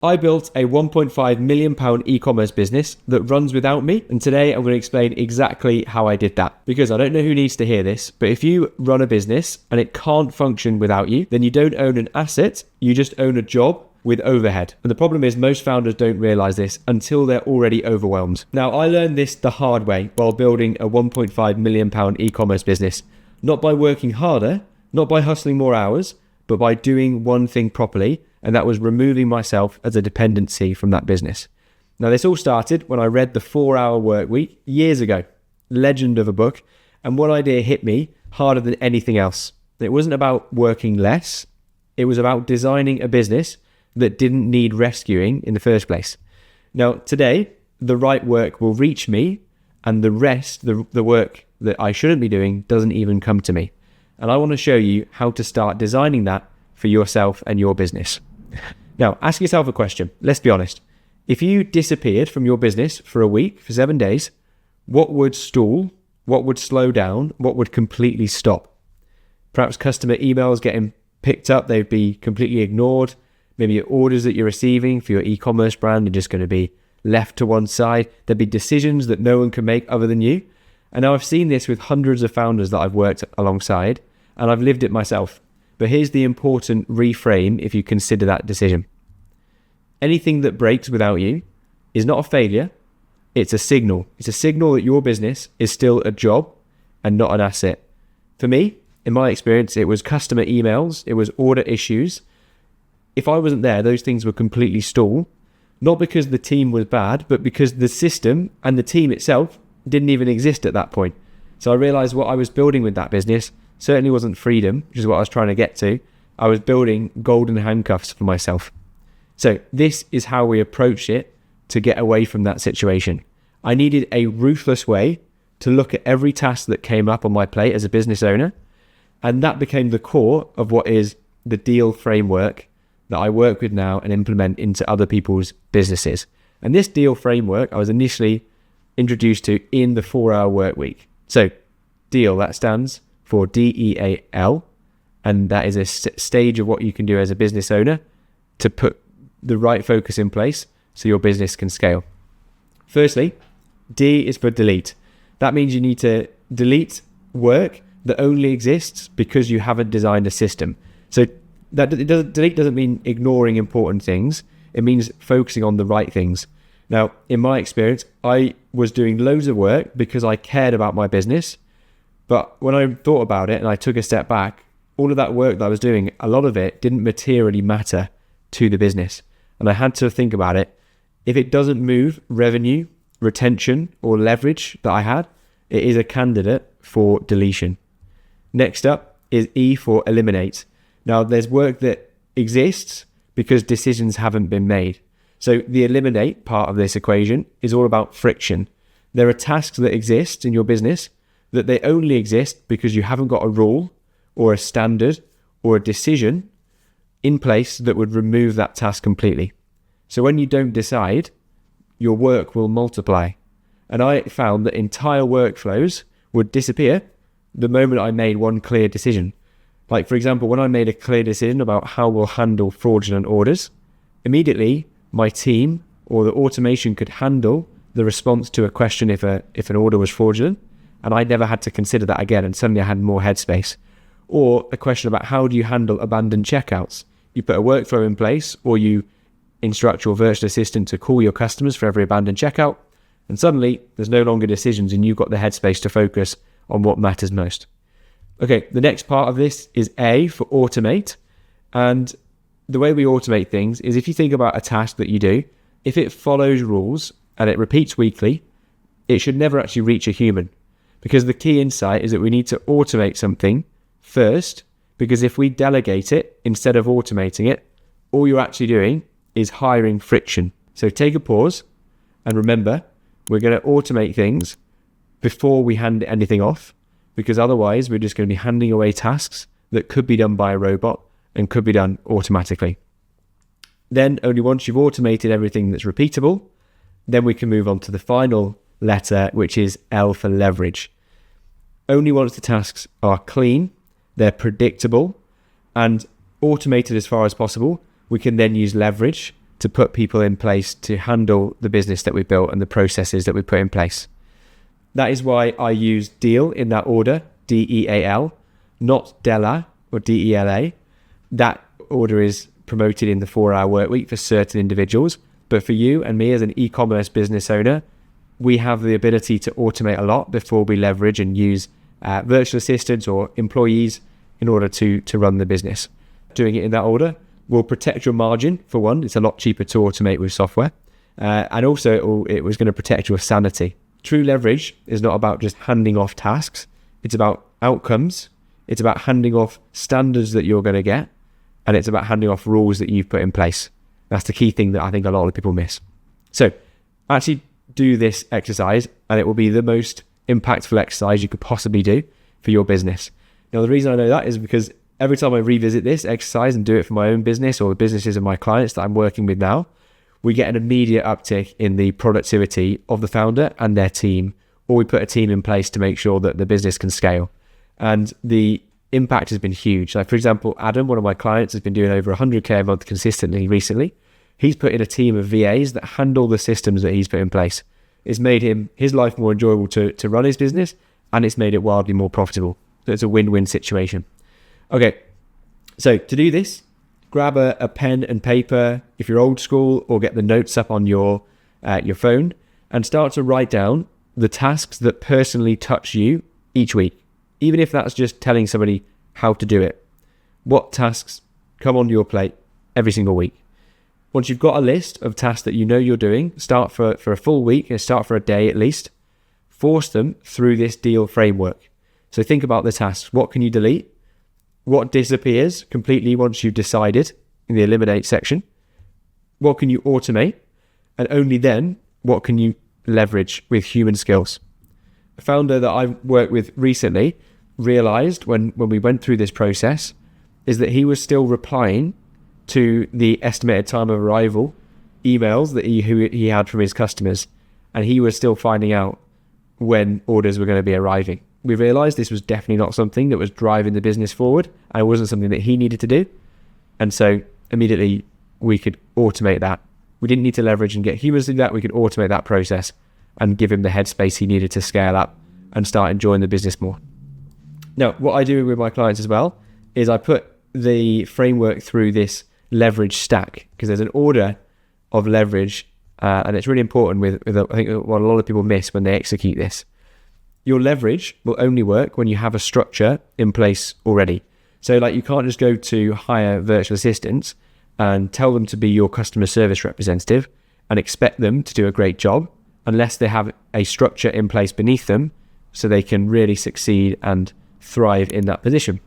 I built a £1.5 million e-commerce business that runs without me, and today I'm going to explain exactly how I did that. Because I don't know who needs to hear this, but if you run a business and it can't function without you, then you don't own an asset, you just own a job with overhead. And the problem is most founders don't realize this until they're already overwhelmed. Now, I learned this the hard way while building a £1.5 million e-commerce business. Not by working harder, not by hustling more hours, but by doing one thing properly, and that was removing myself as a dependency from that business. Now, this all started when I read The 4-Hour Workweek years ago, legend of a book, and one idea hit me harder than anything else. It wasn't about working less, it was about designing a business that didn't need rescuing in the first place. Now, today, the right work will reach me, and the rest, the work that I shouldn't be doing, doesn't even come to me. And I want to show you how to start designing that for yourself and your business. Now, ask yourself a question. Let's be honest. If you disappeared from your business for a week, for 7 days, what would stall? What would slow down? What would completely stop? Perhaps customer emails getting picked up, they'd be completely ignored. Maybe your orders that you're receiving for your e-commerce brand are just going to be left to one side. There'd be decisions that no one can make other than you. And now I've seen this with hundreds of founders that I've worked alongside, and I've lived it myself. But here's the important reframe if you consider that decision. Anything that breaks without you is not a failure, it's a signal. It's a signal that your business is still a job and not an asset. For me, in my experience, it was customer emails, it was order issues. If I wasn't there, those things would completely stall, not because the team was bad, but because the system and the team itself didn't even exist at that point. So I realized what I was building with that business certainly wasn't freedom, which is what I was trying to get to. I was building golden handcuffs for myself. So this is how we approach it to get away from that situation. I needed a ruthless way to look at every task that came up on my plate as a business owner. And that became the core of what is the deal framework that I work with now and implement into other people's businesses. And this deal framework I was initially introduced to in the 4-Hour Workweek. So deal, that stands for DEAL, and that is a stage of what you can do as a business owner to put the right focus in place so your business can scale. Firstly, D is for delete. That means you need to delete work that only exists because you haven't designed a system. So delete doesn't mean ignoring important things. It means focusing on the right things. Now, in my experience, I was doing loads of work because I cared about my business. But when I thought about it and I took a step back, all of that work that I was doing, a lot of it didn't materially matter to the business. And I had to think about it. If it doesn't move revenue, retention, or leverage that I had, it is a candidate for deletion. Next up is E for eliminate. Now, there's work that exists because decisions haven't been made. So the eliminate part of this equation is all about friction. There are tasks that exist in your business that they only exist because you haven't got a rule or a standard or a decision in place that would remove that task completely. So when you don't decide, your work will multiply. And I found that entire workflows would disappear the moment I made one clear decision. Like, for example, when I made a clear decision about how we'll handle fraudulent orders, immediately my team or the automation could handle the response to a question if an order was fraudulent, and I never had to consider that again, and suddenly I had more headspace. Or a question about how do you handle abandoned checkouts? You put a workflow in place, or you instruct your virtual assistant to call your customers for every abandoned checkout, and suddenly there's no longer decisions and you've got the headspace to focus on what matters most. Okay, the next part of this is A for automate. And the way we automate things is if you think about a task that you do, if it follows rules and it repeats weekly, it should never actually reach a human. Because the key insight is that we need to automate something first, because if we delegate it instead of automating it, all you're actually doing is hiring friction. So take a pause and remember, we're going to automate things before we hand anything off, because otherwise we're just going to be handing away tasks that could be done by a robot and could be done automatically. Then only once you've automated everything that's repeatable, then we can move on to the final letter, which is L for leverage. Only once the tasks are clean, they're predictable, and automated as far as possible, we can then use leverage to put people in place to handle the business that we built and the processes that we put in place. That is why I use DEAL in that order, DEAL, not DELA or DELA. That order is promoted in the 4-hour work week for certain individuals. But for you and me as an e-commerce business owner, we have the ability to automate a lot before we leverage and use virtual assistants or employees in order to run the business. Doing it in that order will protect your margin, for one. It's a lot cheaper to automate with software. And also it was going to protect your sanity. True leverage is not about just handing off tasks. It's about outcomes. It's about handing off standards that you're going to get. And it's about handing off rules that you've put in place. That's the key thing that I think a lot of people miss. So actually do this exercise, and it will be the most impactful exercise you could possibly do for your business. Now, the reason I know that is because every time I revisit this exercise and do it for my own business or the businesses of my clients that I'm working with now, we get an immediate uptick in the productivity of the founder and their team, or we put a team in place to make sure that the business can scale. And the impact has been huge. Like, for example, Adam, one of my clients, has been doing over 100K a month consistently recently. He's put in a team of VAs that handle the systems that he's put in place. It's made his life more enjoyable to run his business, and it's made it wildly more profitable. So it's a win-win situation. Okay, so to do this, grab a pen and paper if you're old school, or get the notes up on your phone and start to write down the tasks that personally touch you each week. Even if that's just telling somebody how to do it. What tasks come onto your plate every single week? Once you've got a list of tasks that you know you're doing, start for a full week and start for a day at least. Force them through this DEAL framework. So think about the tasks. What can you delete? What disappears completely once you've decided in the eliminate section? What can you automate? And only then, what can you leverage with human skills? A founder that I've worked with recently realized when we went through this process is that he was still replying to the estimated time of arrival emails that he had from his customers, and he was still finding out when orders were going to be arriving. We realized this was definitely not something that was driving the business forward, and it wasn't something that he needed to do. And so immediately we could automate that. We didn't need to leverage and get humans to do that. We could automate that process and give him the headspace he needed to scale up and start enjoying the business more. Now, what I do with my clients as well is I put the framework through this leverage stack, because there's an order of leverage, and it's really important with I think what a lot of people miss when they execute this. Your leverage will only work when you have a structure in place already. So like, you can't just go to hire virtual assistants and tell them to be your customer service representative and expect them to do a great job unless they have a structure in place beneath them so they can really succeed and thrive in that position.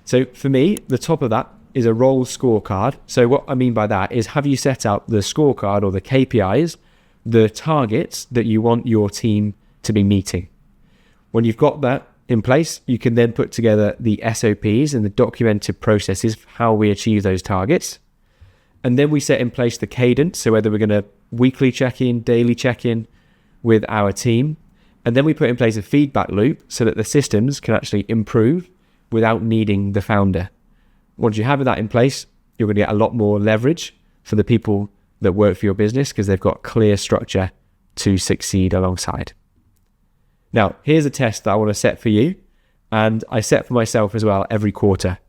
So for me, the top of that is a role scorecard. So what I mean by that is, have you set out the scorecard or the KPIs, the targets that you want your team to be meeting? When you've got that in place, you can then put together the SOPs and the documented processes for how we achieve those targets. And then we set in place the cadence, so whether we're going to weekly check-in, daily check-in with our team. And then we put in place a feedback loop so that the systems can actually improve without needing the founder. Once you have that in place, you're going to get a lot more leverage for the people that work for your business because they've got clear structure to succeed alongside. Now, here's a test that I want to set for you, and I set for myself as well every quarter.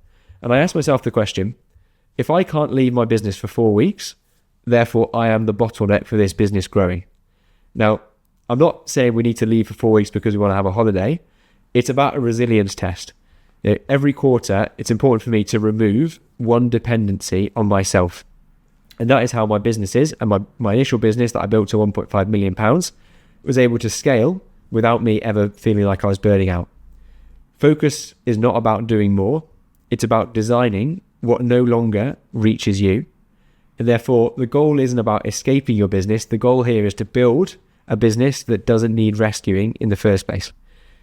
And I ask myself the question, if I can't leave my business for 4 weeks, therefore I am the bottleneck for this business growing. Now, I'm not saying we need to leave for 4 weeks because we want to have a holiday. It's about a resilience test. You know, every quarter, it's important for me to remove one dependency on myself. And that is how my business is. And my initial business that I built to £1.5 million was able to scale without me ever feeling like I was burning out. Focus is not about doing more. It's about designing what no longer reaches you. And therefore, the goal isn't about escaping your business. The goal here is to build a business that doesn't need rescuing in the first place.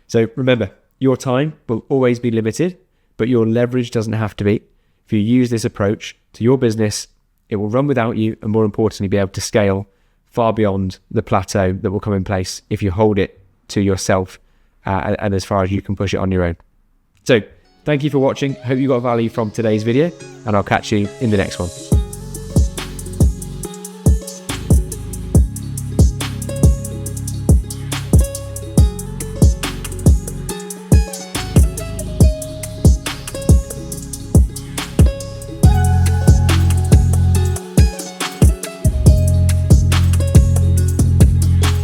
So remember, your time will always be limited, but your leverage doesn't have to be. If you use this approach to your business, it will run without you, and more importantly, be able to scale far beyond the plateau that will come in place if you hold it to yourself and as far as you can push it on your own. So thank you for watching. Hope you got value from today's video, and I'll catch you in the next one.